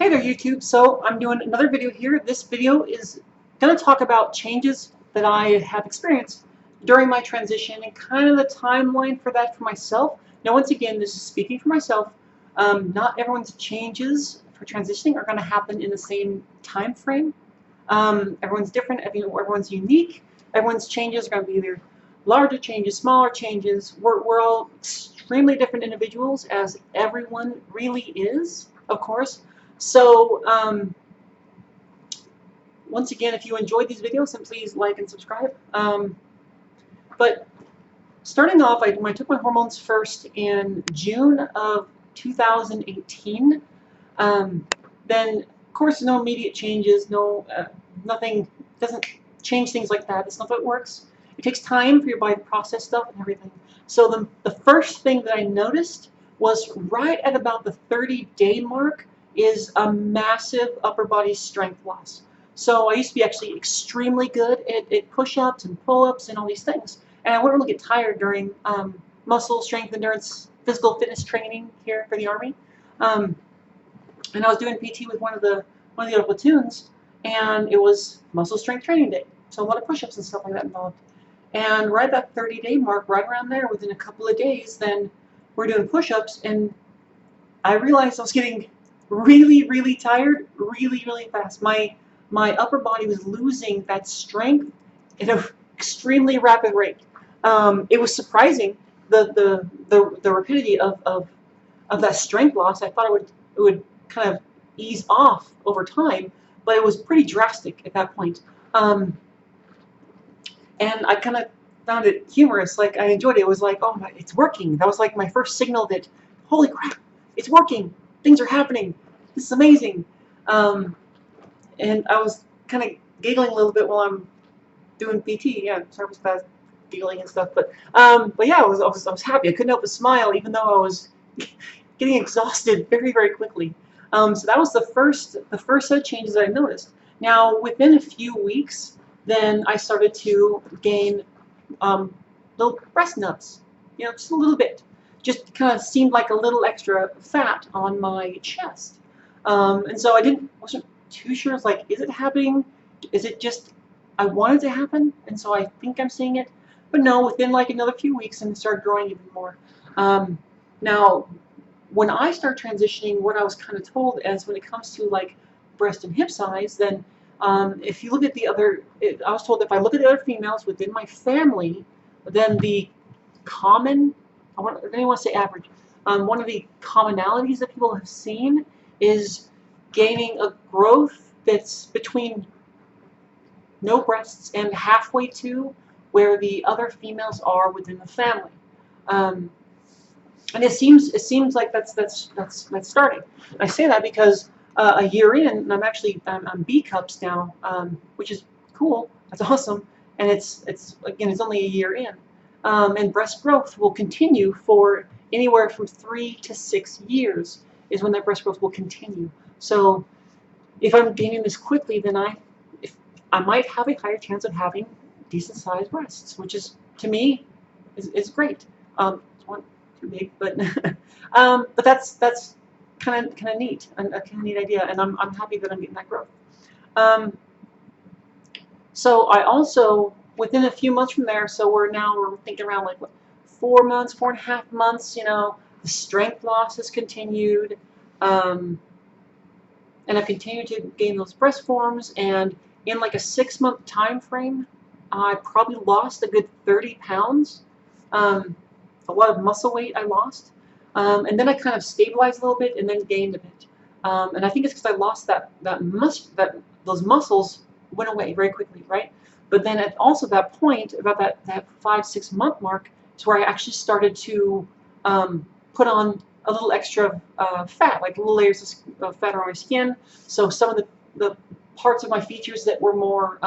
Hey there YouTube, so I'm doing another video here. This video is going to talk about changes that I have experienced during my transition and kind of the timeline for that for myself. Now once again, this is speaking for myself. Not everyone's changes for transitioning are going to happen in the same time frame. Everyone's different, everyone's unique. Everyone's changes are going to be either larger changes, smaller changes. We're all extremely different individuals, as everyone really is, of course. So, once again, if you enjoyed these videos, then please like and subscribe. But starting off, when I took my hormones first in June of 2018, then, of course, no immediate changes, nothing, doesn't change things like that. It's not how it works. It takes time for your body to process stuff and everything. So the first thing that I noticed was right at about the 30-day mark is a massive upper body strength loss. So I used to be actually extremely good at push-ups and pull-ups and all these things. And I wouldn't really get tired during muscle strength, endurance, physical fitness training here for the Army. And I was doing PT with one of the other platoons, and it was muscle strength training day. So a lot of push-ups and stuff like that involved. And right at that 30-day mark, right around there, within a couple of days, then we're doing push-ups, and I realized I was getting really, really tired, really, really fast. My upper body was losing that strength at an extremely rapid rate. It was surprising the rapidity of that strength loss. I thought it would kind of ease off over time, but it was pretty drastic at that point. And I kind of found it humorous. Like, I enjoyed it. It was like, oh my, it's working. That was like my first signal that, holy crap, it's working. Things are happening. This is amazing. And I was kind of giggling a little bit while I'm doing PT. Yeah, sorry for that giggling and stuff. But yeah, I was happy. I couldn't help but smile, even though I was getting exhausted very, very quickly. So that was the first set of changes I noticed. Now, within a few weeks, then I started to gain little breast nubs, just a little bit. Just kind of seemed like a little extra fat on my chest. And so wasn't too sure. It's like, is it happening? Is it just I want it to happen, and so I think I'm seeing it? But no, within like another few weeks, and it started growing even more. Now, when I start transitioning, what I was kind of told is when it comes to like breast and hip size, then if you look at the other, I was told if I look at the other females within my family, then the common, I don't want to say average, one of the commonalities that people have seen is gaining a growth that's between no breasts and halfway to where the other females are within the family. And it seems like that's starting. And I say that because a year in, and I'm B cups now, which is cool. That's awesome. And it's only a year in. And breast growth will continue for anywhere from 3 to 6 years is when that breast growth will continue. So if I'm gaining this quickly, then I might have a higher chance of having decent sized breasts, which is, to me, is great. It's one too big, but but that's kind of neat, a kind of neat idea, and I'm happy that I'm getting that growth. So I also, within a few months from there, so we're thinking around like what, 4 months, 4.5 months. The strength loss has continued, and I've continued to gain those breast forms, and in like a 6-month time frame, I probably lost a good 30 pounds. A lot of muscle weight I lost, and then I kind of stabilized a little bit and then gained a bit. And I think it's because I lost those muscles went away very quickly, right? But then at also that point, about that 5-6 month mark, is where I actually started to put on a little extra fat, like little layers of fat on my skin. So some of the parts of my features that were more,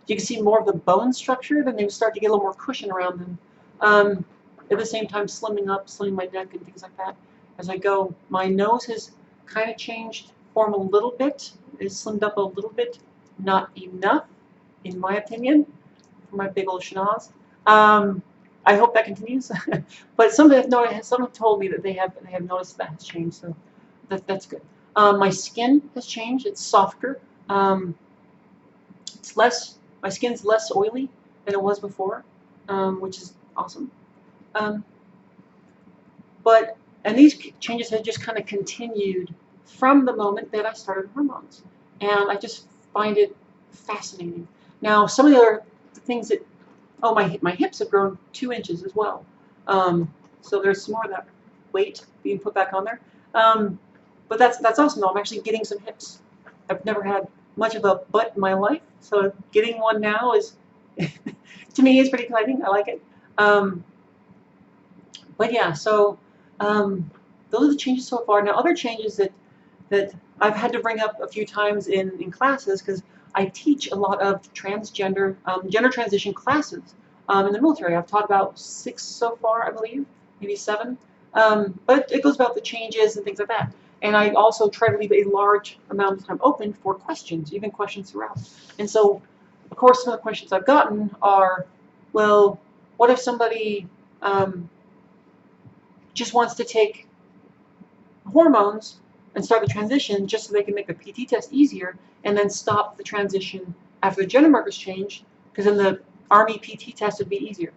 you can see more of the bone structure, then they would start to get a little more cushion around them. At the same time, slimming my neck and things like that. As I go, my nose has kind of changed form a little bit. It's slimmed up a little bit, not enough, in my opinion, for my big old schnoz. I hope that continues. But some have told me that they have noticed that has changed, so that's good. My skin has changed. It's softer. It's less. My skin's less oily than it was before, which is awesome. Um, and these changes have just kind of continued from the moment that I started hormones, and I just find it fascinating. Now, some of the other things that, oh, my hips have grown 2 inches as well. So there's some more of that weight being put back on there. But that's awesome though. I'm actually getting some hips. I've never had much of a butt in my life, so getting one now is, to me, is pretty exciting. I like it. But yeah, so those are the changes so far. Now, other changes that I've had to bring up a few times in classes, because I teach a lot of transgender, gender transition classes in the military. I've taught about 6 so far, I believe, maybe 7. But it goes about the changes and things like that. And I also try to leave a large amount of time open for questions, even questions throughout. And so, of course, some of the questions I've gotten are, well, what if somebody just wants to take hormones and start the transition just so they can make the PT test easier, and then stop the transition after the gender markers change, because then the Army PT test would be easier.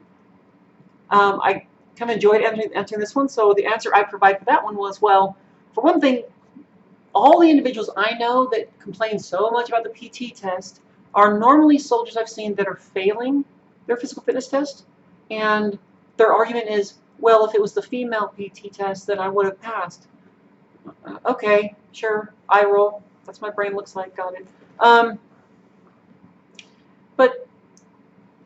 I kind of enjoyed answering this one, so the answer I provided for that one was, well, for one thing, all the individuals I know that complain so much about the PT test are normally soldiers I've seen that are failing their physical fitness test, and their argument is, well, if it was the female PT test, then I would have passed. Okay, sure, eye roll. That's what my brain looks like, got it. But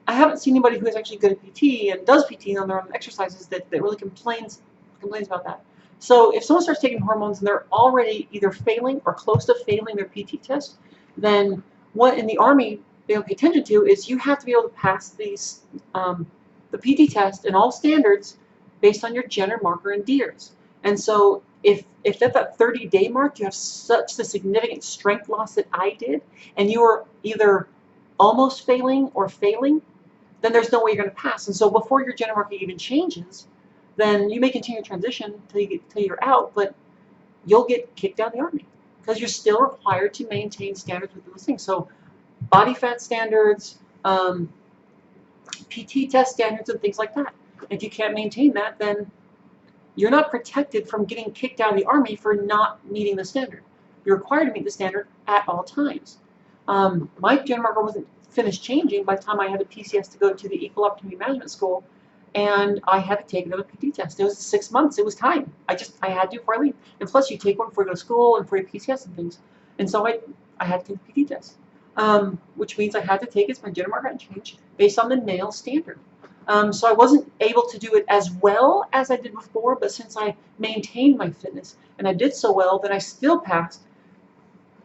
I haven't seen anybody who is actually good at PT and does PT on their own exercises that really complains about that. So if someone starts taking hormones and they're already either failing or close to failing their PT test, then what in the Army they don't pay attention to is you have to be able to pass these the PT test and all standards based on your gender marker and DIRS. And so if at that 30-day mark you have such a significant strength loss that I did, and you are either almost failing or failing, then there's no way you're going to pass. And so before your gender marker even changes, then you may continue transition till you're out, but you'll get kicked out of the Army because you're still required to maintain standards with those things. So body fat standards, PT test standards, and things like that. If you can't maintain that, then you're not protected from getting kicked out of the Army for not meeting the standard. You're required to meet the standard at all times. My gender marker wasn't finished changing by the time I had a PCS to go to the Equal Opportunity Management School, and I had to take another PT test. It was 6 months. It was time. I had to before I leave. And plus, you take one before you go to school and for your PCS and things. And so I had to take the PT test, which means I had to take it as my gender marker and change based on the male standard. So I wasn't able to do it as well as I did before, but since I maintained my fitness and I did so well, then I still passed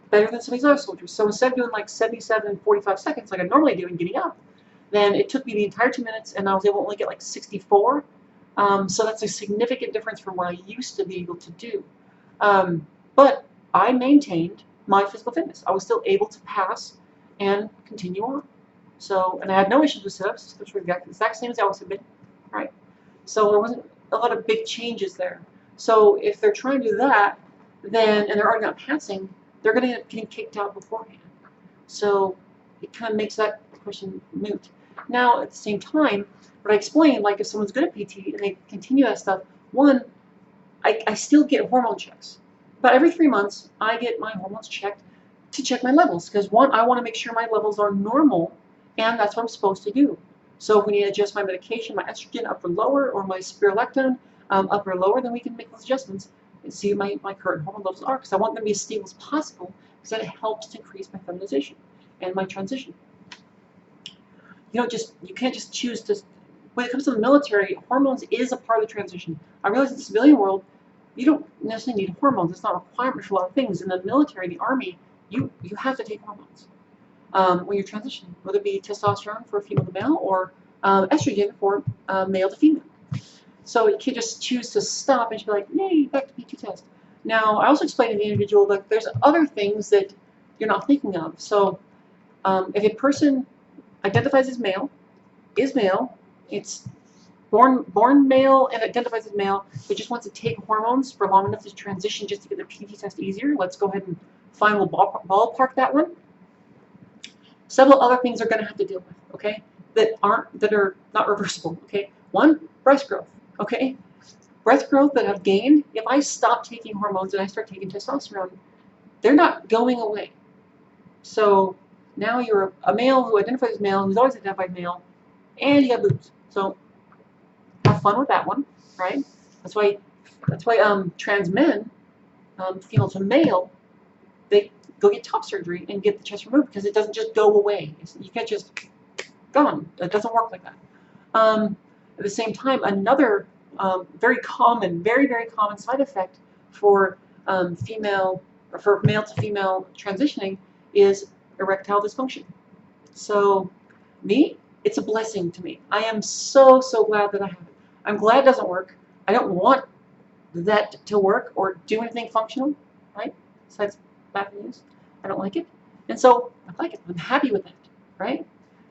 better than some of these other soldiers. So instead of doing like 77 and 45 seconds like I normally do and getting up, then it took me the entire 2 minutes and I was able to only get like 64. So that's a significant difference from what I used to be able to do. But I maintained my physical fitness. I was still able to pass and continue on. So, and I had no issues with sit-ups, which were the exact same as I always have been, right? So there wasn't a lot of big changes there. So if they're trying to do that, then, and they're already not passing, they're going to end up getting kicked out beforehand. So it kind of makes that question moot. Now, at the same time, what I explained, like if someone's good at PT and they continue that stuff, one, I still get hormone checks. But every 3 months, I get my hormones checked to check my levels. Because one, I want to make sure my levels are normal, and that's what I'm supposed to do. So if we need to adjust my medication, my estrogen up or lower, or my spironolactone up or lower, then we can make those adjustments and see what my current hormone levels are. Because I want them to be as stable as possible, because that helps to increase my feminization and my transition. You can't just choose to. When it comes to the military, hormones is a part of the transition. I realize in the civilian world, you don't necessarily need hormones. It's not a requirement for a lot of things. In the military, the Army, you have to take hormones when you're transitioning, whether it be testosterone for female to male or estrogen for male to female. So you can't just choose to stop and just be like, yay, back to PT test. Now, I also explained to the individual that there's other things that you're not thinking of. So if a person identifies as male, is male, it's born male and identifies as male, but just wants to take hormones for long enough to transition just to get the PT test easier. Let's go ahead and find, we'll ballpark that one. Several other things are going to have to deal with, okay, that are not reversible, okay. One, breast growth, okay. Breast growth that I've gained, if I stop taking hormones and I start taking testosterone, they're not going away. So now you're a male who identifies as male, who's always identified male, and you got boobs. So have fun with that one, right? That's why trans men, female to male, they go get top surgery and get the chest removed because it doesn't just go away. You can't just gone. It doesn't work like that. At the same time, another very common side effect for male to female transitioning is erectile dysfunction. So me, it's a blessing to me. I am so glad that I have it. I'm glad it doesn't work. I don't want that to work or do anything functional, right? Besides bad news. I don't like it. And so I like it. I'm happy with it, right?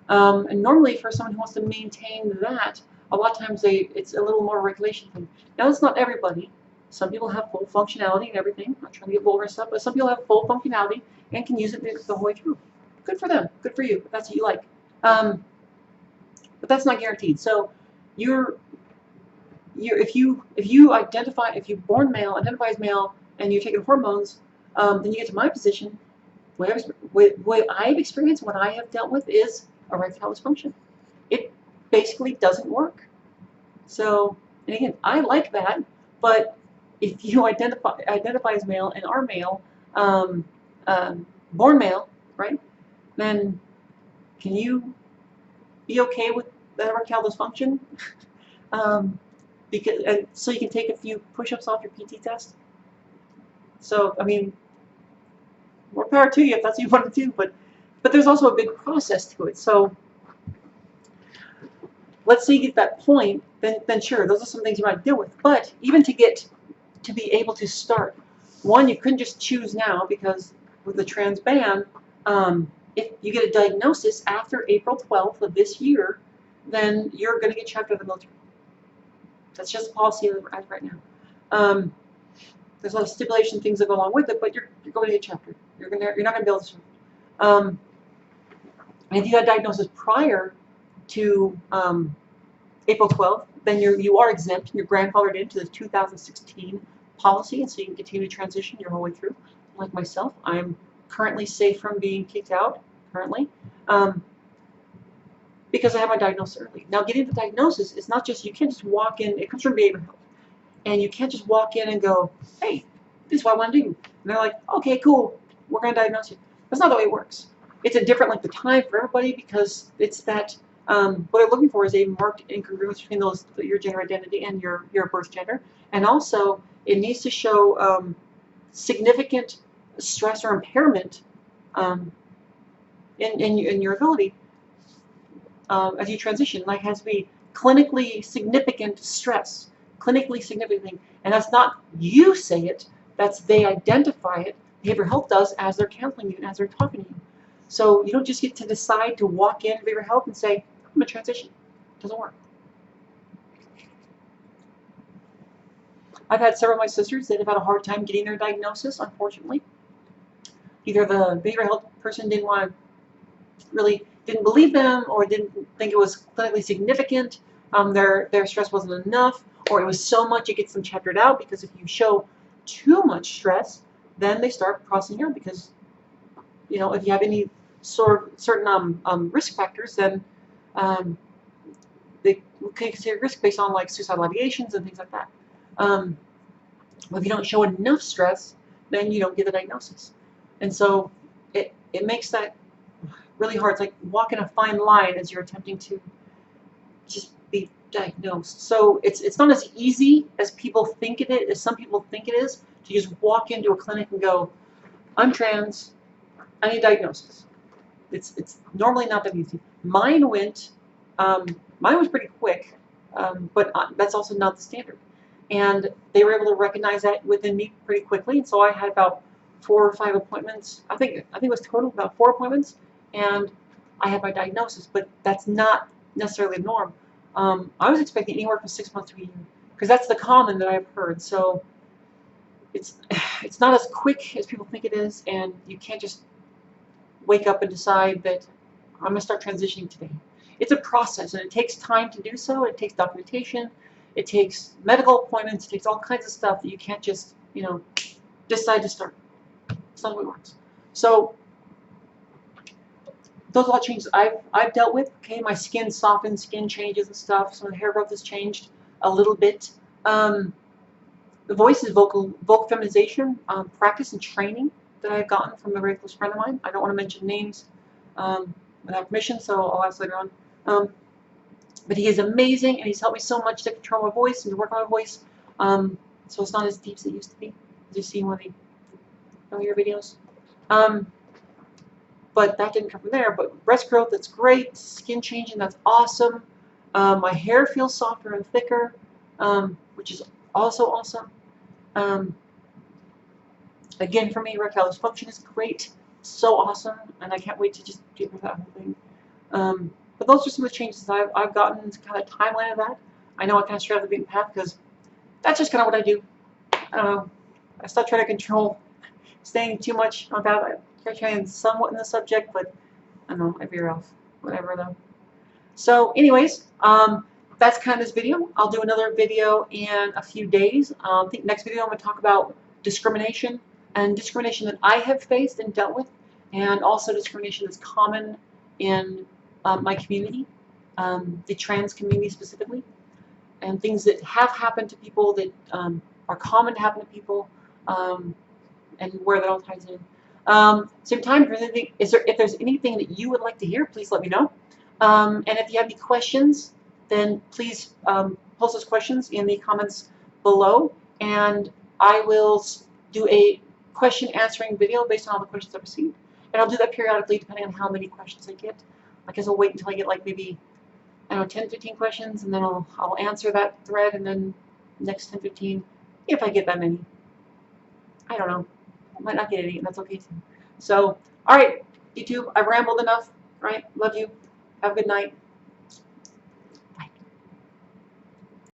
And normally for someone who wants to maintain that, a lot of times it's a little more regulation thing. Now that's not everybody. Some people have full functionality and everything. I'm not trying to get vulgar stuff, but some people have full functionality and can use it the whole way through. Good for them. Good for you. If that's what you like. But that's not guaranteed. So if you're born male, identify as male, and you're taking hormones, then you get to my position. What I've experienced, what I have dealt with is erectile dysfunction. It basically doesn't work. So, and again, I like that, but if you identify as male and are male, born male, right, then can you be okay with that erectile dysfunction? So you can take a few push-ups off your PT test. So, I mean, more power to you if that's what you want to do, but there's also a big process to it. So let's say you get that point, then sure, those are some things you might deal with. But even to be able to start, one, you couldn't just choose now, because with the trans ban, if you get a diagnosis after April 12th of this year, then you're going to get checked out of the military. That's just the policy as right now. There's a lot of stipulation things that go along with it, but you're going to get checked. You're not going to be able to serve. And if you had a diagnosis prior to April 12th, then you are exempt and you're grandfathered into the 2016 policy, and so you can continue to transition your whole way through. Like myself, I'm currently safe from being kicked out currently because I have my diagnosis early. Now, getting the diagnosis is not just, you can't just walk in. It comes from behavioral health, and you can't just walk in and go, "Hey, this is what I want to do," and they're like, "Okay, cool, we're going to diagnose you." That's not the way it works. It's a different length of time for everybody, because it's that what they're looking for is a marked incongruence between your gender identity and your birth gender, and also it needs to show significant stress or impairment in your ability as you transition. Like, it has to be clinically significant stress, clinically significant thing, and that's not you say it. That's they identify it. Behavioral health does as they're counseling you and as they're talking to you. So you don't just get to decide to walk in behavioral health and say, "I'm going to transition." It doesn't work. I've had several of my sisters that have had a hard time getting their diagnosis, unfortunately. Either the behavioral health person didn't believe them, or didn't think it was clinically significant. Their stress wasn't enough, or it was so much it gets them chaptered out, because if you show too much stress, then they start crossing out, because if you have any sort of certain risk factors, then they can consider risk based on like suicidal ideations and things like that. If you don't show enough stress, then you don't get the diagnosis, and so it makes that really hard. It's like walking a fine line as you're attempting to just be diagnosed. So it's not as easy as people think it is, as some people think it is, to just walk into a clinic and go, "I'm trans, I need a diagnosis." It's normally not that easy. Mine was pretty quick, but that's also not the standard. And they were able to recognize that within me pretty quickly, and so I had about 4 or 5 appointments. I think it was total about 4 appointments, and I had my diagnosis. But that's not necessarily the norm. I was expecting anywhere from 6 months to a year, because that's the common that I've heard. So it's not as quick as people think it is, and you can't just wake up and decide that I'm going to start transitioning today. It's a process, and it takes time to do so. It takes documentation. It takes medical appointments. It takes all kinds of stuff that you can't just, decide to start. It's not how it works. So those are all changes I've dealt with. Okay, my skin softens, skin changes and stuff. Some of the hair growth has changed a little bit. The voice is vocal feminization practice and training that I've gotten from a very close friend of mine. I don't want to mention names without permission, so I'll ask later on. But he is amazing, and he's helped me so much to control my voice and to work on my voice. So it's not as deep as it used to be, as you see in one of the earlier videos. But that didn't come from there. But breast growth, that's great. Skin changing, that's awesome. My hair feels softer and thicker, which is also awesome. Again, for me, erectile dysfunction is great. So awesome. And I can't wait to just get rid of that whole thing. But those are some of the changes I've gotten. It's kind of a timeline of that. I know I kind of strayed off the beaten path because that's just kind of what I do. I don't know. I stopped trying to control staying too much on that. I try and somewhat in the subject, but I don't know. I veer off. Whatever, though. So, anyways, that's kind of this video. I'll do another video in a few days. I think next video I'm going to talk about discrimination and discrimination that I have faced and dealt with, and also discrimination that's common in my community, the trans community specifically, and things that have happened to people that are common to happen to people, and where that all ties in. Same time, if there's anything that you would like to hear, please let me know. And if you have any questions, then please post those questions in the comments below, and I will do a question answering video based on all the questions I've received. And I'll do that periodically depending on how many questions I get. I guess I'll wait until I get like maybe, I don't know, 10, 15 questions, and then I'll answer that thread, and then next 10, 15, if I get that many. I don't know. I might not get any, and that's okay too. So, all right, YouTube, I've rambled enough, right? Love you. Have a good night.